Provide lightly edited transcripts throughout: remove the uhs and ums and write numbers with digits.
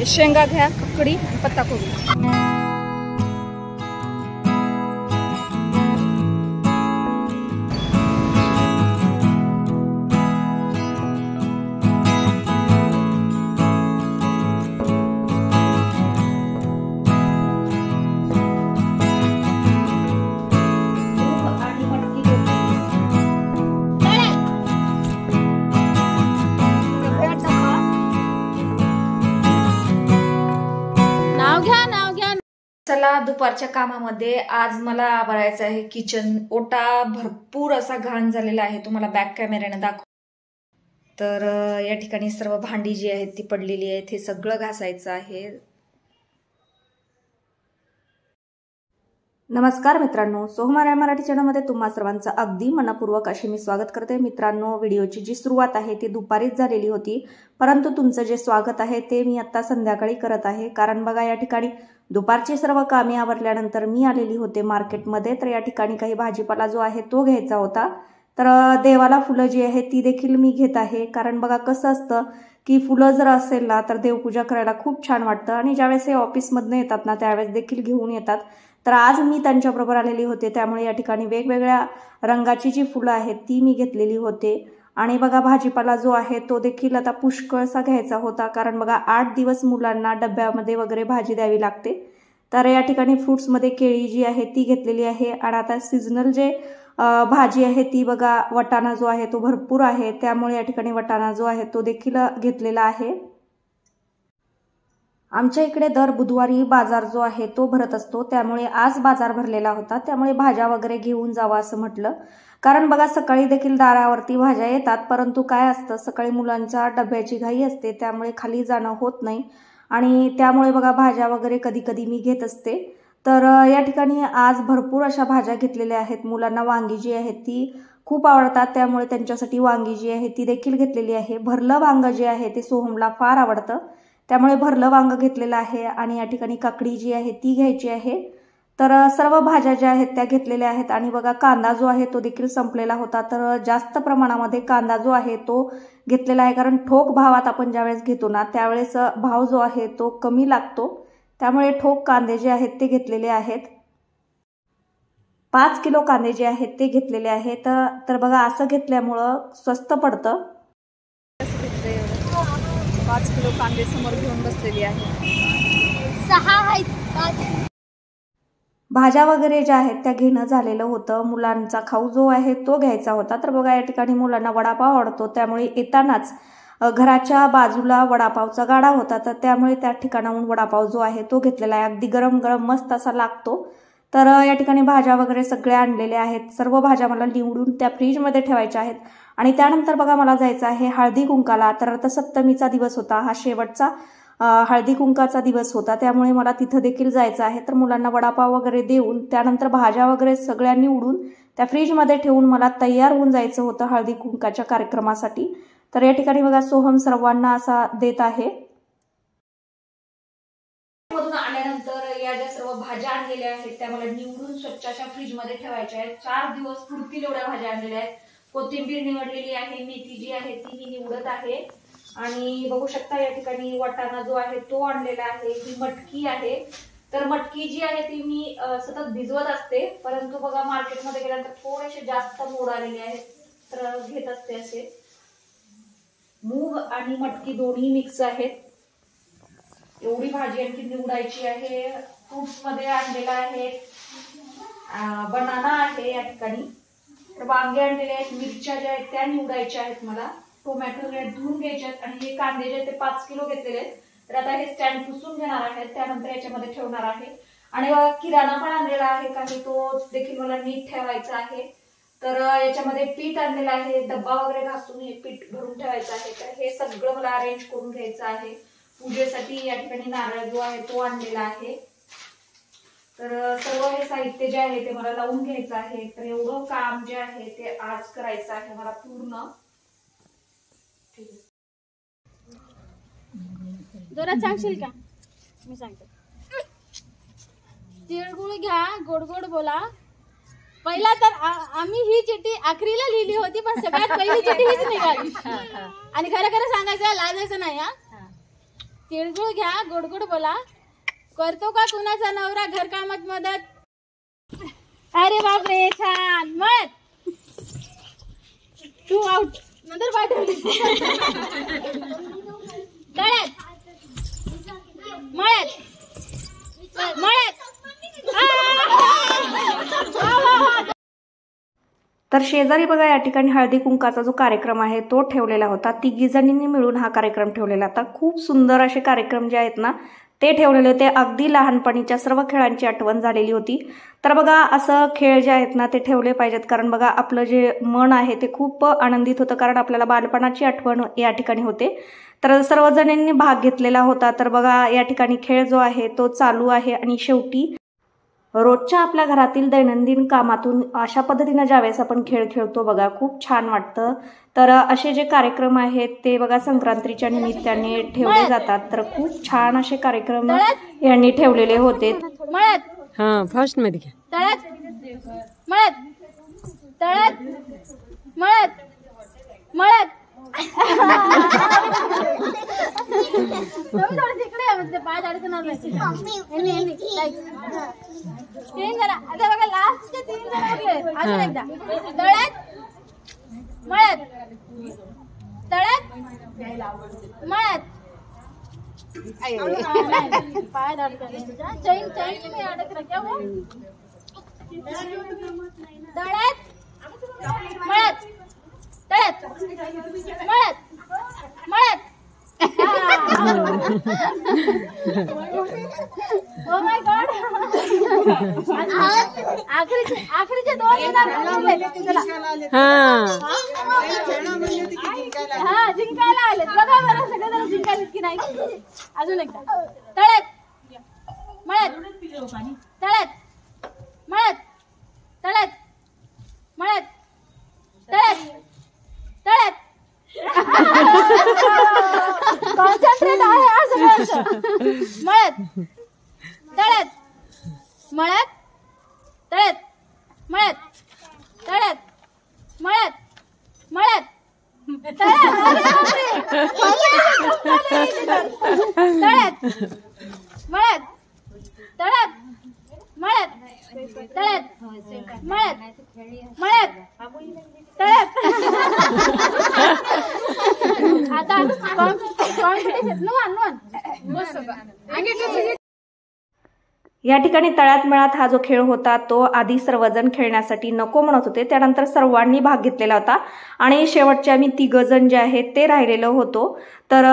शेंगा घ्या, ककडी, पत्ताकोबी. चला, दुपारच्या कामामध्ये आज मला आवरायचं आहे किचन. ओटा भरपूर असा घाण झालेला आहे, तुम्हाला बॅक कॅमेऱ्याने दाखव. तर या ठिकाणी सर्व भांडी जी आहेत ती पडलेली आहेत, हे सगळं घासायचं आहे. नमस्कार मित्रांनो, सोहमार्या मराठी चॅनलमध्ये तुम्हा सर्वांचं अगदी मनपूर्वक अशी मी स्वागत करते. मित्रांनो, व्हिडिओची जी सुरुवात आहे ती दुपारीच झालेली होती, परंतु तुमचं जे स्वागत आहे ते मी आता संध्याकाळी करत आहे. कारण बघा, या ठिकाणी दुपारची सर्व कामे आवरल्यानंतर मी आलेली होते मार्केटमध्ये. तर या ठिकाणी काही भाजीपाला जो आहे तो घ्यायचा होता. तर देवाला फुलं जी आहे ती देखील मी घेत आहे. कारण बघा कसं असतं की फुलं जर असेल ना तर देवपूजा करायला खूप छान वाटतं. आणि ज्यावेळेस हे ऑफिसमधनं येतात ना त्यावेळेस देखील घेऊन येतात. तर आज मी त्यांच्याबरोबर आलेली होते, त्यामुळे या ठिकाणी वेगवेगळ्या रंगाची जी फुलं आहेत ती मी घेतलेली होते. आणि बघा, भाजीपाला जो आहे तो देखील आता पुष्कळसा घ्यायचा होता. कारण बघा, 8 दिवस मुलांना डब्यामध्ये वगैरे भाजी द्यावी लागते. तर या ठिकाणी फ्रुट्समध्ये केळी जी आहे ती घेतलेली आहे. आणि आता सीझनल जे भाजी आहे ती बघा, वटाणा जो आहे तो भरपूर आहे, त्यामुळे या ठिकाणी वटाणा जो आहे तो देखील घेतलेला आहे. आमच्या इकडे दर बुधवारी बाजार जो आहे तो भरत असतो, त्यामुळे आज बाजार भरलेला होता. त्यामुळे भाज्या वगैरे घेऊन जावा असं म्हटलं. कारण बघा, सकाळी देखील दारावरती भाज्या येतात, परंतु काय असतं, सकाळी मुलांच्या डब्याची घाई असते, त्यामुळे खाली जाणं होत नाही. आणि त्यामुळे बघा, भाज्या वगैरे कधी कधी मी घेत असते. तर या ठिकाणी आज भरपूर अशा भाज्या घेतलेल्या आहेत. मुलांना वांगी जी आहेत ती खूप आवडतात, त्यामुळे त्यांच्यासाठी वांगी जी आहे ती देखील घेतलेली आहे. भरलं वांग जे आहे ते सोहमला फार आवडतं, त्यामुळे भरलं वांग घेतलेलं आहे. आणि या ठिकाणी काकडी जी आहे ती घ्यायची आहे. तर सर्व भाज्या ज्या आहेत त्या घेतलेल्या आहेत. आणि बघा, कांदा जो आहे तो देखील संपलेला होता, तर जास्त प्रमाणामध्ये कांदा जो आहे तो घेतलेला आहे. कारण ठोक भावात आपण ज्यावेळेस घेतो ना त्यावेळेस भाव जो आहे तो कमी लागतो, त्यामुळे ठोक कांदे जे आहेत ते घेतलेले आहेत. 5 किलो कांदे जे आहेत ते घेतलेले आहेत. तर बघा, असं घेतल्यामुळं स्वस्त पडतं. 5 किलो कांदे समोर घेऊन बसलेली आहे. 6 आहेत. भाज्या वगैरे ज्या आहेत त्या घेणं झालेलं होतं. मुलांचा खाऊ जो आहे तो घ्यायचा होता. तर बघा, या ठिकाणी मुलांना वडापाव आवडतो, त्यामुळे येतानाच घराच्या बाजूला वडापावचा गाडा होता, तर त्यामुळे त्या ठिकाणाहून वडापाव जो आहे तो घेतलेला आहे. अगदी गरम गरम मस्त असा लागतो. तर या ठिकाणी भाज्या वगैरे सगळ्या आणलेल्या आहेत. सर्व भाज्या मला निवडून त्या फ्रीजमध्ये ठेवायच्या आहेत. आणि त्यानंतर बघा, मला जायचं आहे हळदी कुंकाला. तर रथसप्तमीचा दिवस होता, हा शेवटचा हळदी कुंकाचा दिवस होता, त्यामुळे मला तिथं देखील जायचं आहे. तर मुलांना वडापाव वगैरे देऊन त्यानंतर भाज्या वगैरे सगळ्या निवडून त्या फ्रीजमध्ये ठेवून मला तयार होऊन जायचं होतं हळदी कुंकाच्या कार्यक्रमासाठी. तर या ठिकाणी बघा, सोहम सर्वांना असा देत आहे. आल्यानंतर या ज्या सर्व भाज्या आणलेल्या आहेत त्या मला निवडून स्वच्छ अशा फ्रीजमध्ये ठेवायच्या आहेत. 4 दिवस पुरतील एवढ्या भाज्या आणलेल्या आहेत. कोथिंबीर निवडलेली आहे, मेथी जी आहे ती मी निवडत आहे. आणि बघू शकता, या ठिकाणी वाटाणा जो आहे तो आणलेला आहे. ही मटकी आहे. तर मटकी जी आहे ती मी सतत भिजवत असते, परंतु बघा, मार्केटमध्ये गेल्यानंतर थोडेसे जास्त मोड आलेले आहेत, तर घेत असते असे. मूग आणि मटकी दोन्ही मिक्स आहेत. एवढी भाजी आणखी निवडायची आहे. फ्रुट्स मध्ये आणलेला आहे बनाना आहे या ठिकाणी. तर वांगे आणलेले आहेत, मिरच्या ज्या आहेत त्या निवडायच्या आहेत मला. टोमॅटो धुवून घ्यायचे आहेत. आणि हे कांदे जे ते 5 किलो घेतलेले आहेत, तर आता हे स्टँड पुसून घेणार आहे, त्यानंतर याच्यामध्ये ठेवणार आहे. आणि किराणा पण आणलेला आहे काही, तो देखील मला नीट ठेवायचा आहे. तर याच्यामध्ये पीठ आणलेलं आहे, डब्बा वगैरे घासून हे पीठ भरून ठेवायचं आहे. तर हे सगळं मला अरेंज करून घ्यायचं आहे. पूजेसाठी या ठिकाणी नारळ जो आहे तो आणलेला आहे. तर सर्व हे साहित्य जे आहे ते मला लावून घ्यायचं आहे. तर एवढं काम जे आहे ते आज करायचं आहे मला पूर्ण. जोरात सांगशील का? मी सांगते. तिळगुळ घ्या, गोड गोड बोला. पहिला तर आम्ही ही चिठ्ठी आखरीला लिहिली होती, पण सगळ्यात पहिली चिठ्ठी हीच निघाली. आणि खरं खरं सांगायचं, लाजायचं नाही. हा, तिळगुळ घ्या, गोड गोड बोला. करतो का कुणाचा नवरा घरकामात मदत? अरे बापरे, छान. मत तू आउट. नंतर पाठवली. तळ्यात मळ्यात मळ्यात. तर शेजारी बघा या ठिकाणी हळदी कुंकाचा जो कार्यक्रम आहे तो ठेवलेला होता. तिघी जणींनी मिळून हा कार्यक्रम ठेवलेला होता. खूप सुंदर असे कार्यक्रम जे आहेत ना ते ठेवलेले होते. अगदी लहानपणीच्या सर्व खेळांची आठवण झालेली होती. तर बघा असं खेळ जे आहेत ना ते ठेवले पाहिजेत, कारण बघा आपलं जे मन आहे ते खूप आनंदित होतं, कारण आपल्याला बालपणाची आठवण या ठिकाणी होते. तर सर्वजणांनी भाग घेतलेला होता. तर बघा या ठिकाणी खेळ जो आहे तो चालू आहे आणि शेवटी रोजच्या आपल्या घरातील दैनंदिन कामातून अशा पद्धतीने ज्यावेळेस आपण खेळ खेळतो बघा खूप छान वाटतं. तर असे जे कार्यक्रम आहेत ते बघा संक्रांतीच्या निमित्ताने ठेवले जातात. तर खूप छान असे कार्यक्रम यांनी ठेवलेले होते. हा फर्स्ट मध्ये घ्या. तळ्यात मळ्यात तळ्यात मळ्यात मळ्यात. तिकडे म्हणजे पाय अडकणार नाही. तीन जण आता बघा लास्टचे 3 जण उरले. अजून एकदा तळ्यात मळ्यात तळ्यात मळ्यात. पाय अडकले. चैन तुम्ही अडकला क्या वो? तळ्यात मळ्यात तळ्यात मळ्यात मळ्यात. Oh my God. आखरीचे 2 येणार. हा जिंकायला आले. बघा बरं सगळेजण जिंकायला की नाही. अजून एकदा तळ्यात मळ्यात तळ्यात मळ्यात तळ्यात मळ्यात तळ्यात तळ्यात. कॉन्सन्ट्रेट आहे असं मळ्यात तळ्यात मळ्यात तळ्यात मळ्यात तळ्यात मळ्यात मळ्यात तळ्यात मळ्यात तळ्यात मळ्यात तळ्यात मळ्यात मळ्यात तळ्यात. आता कॉम्पिटिशन या ठिकाणी तळ्यात मळ्यात हा जो खेळ होता तो आधी सर्वजण खेळण्यासाठी नको म्हणत होते, त्यानंतर सर्वांनी भाग घेतलेला होता आणि शेवटचे आम्ही 3 जण जे आहेत ते राहिलेलो होतो. तर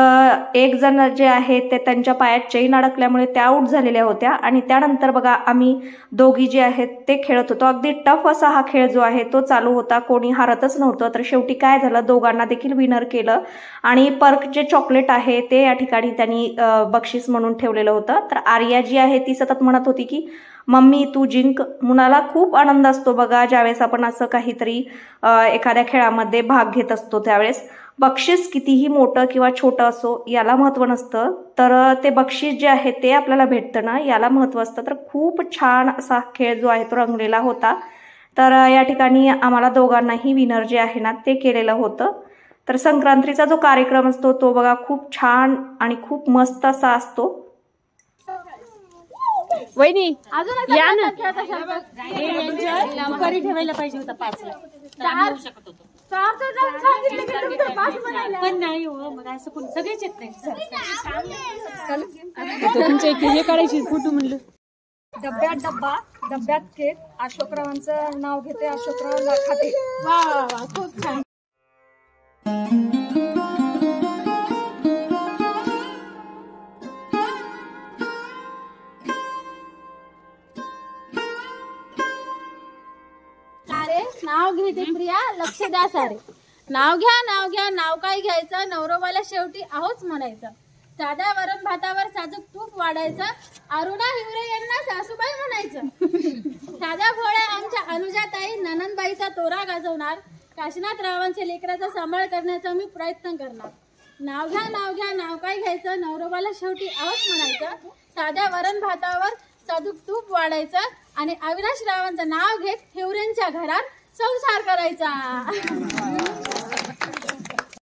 1 जण जे आहे ते त्यांच्या पायात चैन अडकल्यामुळे त्या आऊट झालेल्या होत्या आणि त्यानंतर बघा आम्ही दोघी जे आहेत ते खेळत होतो. अगदी टफ असा हा खेळ जो आहे तो चालू होता. कोणी हारतच नव्हतं. तर शेवटी काय झालं, दोघांना देखील विनर केलं आणि पर्क जे चॉकलेट आहे ते या ठिकाणी त्यांनी बक्षीस म्हणून ठेवलेलं होतं. तर आर्या जी आहे ती सतत म्हणत होती की मम्मी तू जिंक. मुलाला खूप आनंद असतो बघा ज्यावेळेस आपण असं काहीतरी एखाद्या खेळामध्ये भाग घेत असतो. त्यावेळेस बक्षीस कितीही मोठं किंवा छोटं असो याला महत्त्व नसतं, तर ते बक्षीस जे आहे ते आपल्याला भेटतं ना याला महत्त्व असतं. तर खूप छान असा खेळ जो आहे तो रंगलेला होता. तर या ठिकाणी आम्हाला दोघांनाही विनर जे आहे ना ते केलेलं होतं. तर संक्रांतीचा जो कार्यक्रम असतो तो बघा खूप छान आणि खूप मस्त असा असतो. वहिनी अजून या ना. दुपारी ठेवायला पाहिजे होता 5ला. पण नाही हो, मग असं कोण सगळेच येत नाही. तुमच्या इथे हे काढायची फोटो म्हणलं. डब्यात केक. अशोकरावांचं नाव घेते, अशोकराव खाते. वा वा वा खूप छान. नाव घेते प्रिया, लक्ष द्या सारे. नाव घ्या नाव घ्या, नाव काय घ्यायचं, नवरोबाला शेवटी आहोच म्हणायचं. साध्या वरण भातावर साजूक तूप वाढायचं, अरुणा हिवरे यांना सासूबाई म्हणायचं. साध्या भोळ्या आमच्या अनुजाताई ननंदबाईचा तोरा गाजवणार, काशीनाथ रावांच्या लेकराचा सांभाळ करण्याचा मी प्रयत्न करणार. नाव घ्या नाव घ्या, नाव काय घ्यायचं, नवरोबाला शेवटी आहोच म्हणायचं. साध्या वरण भातावर साजूक तूप वाढायचं आणि अविनाश रावांचं नाव घेत हिवरेंच्या घरात संसार करायचा.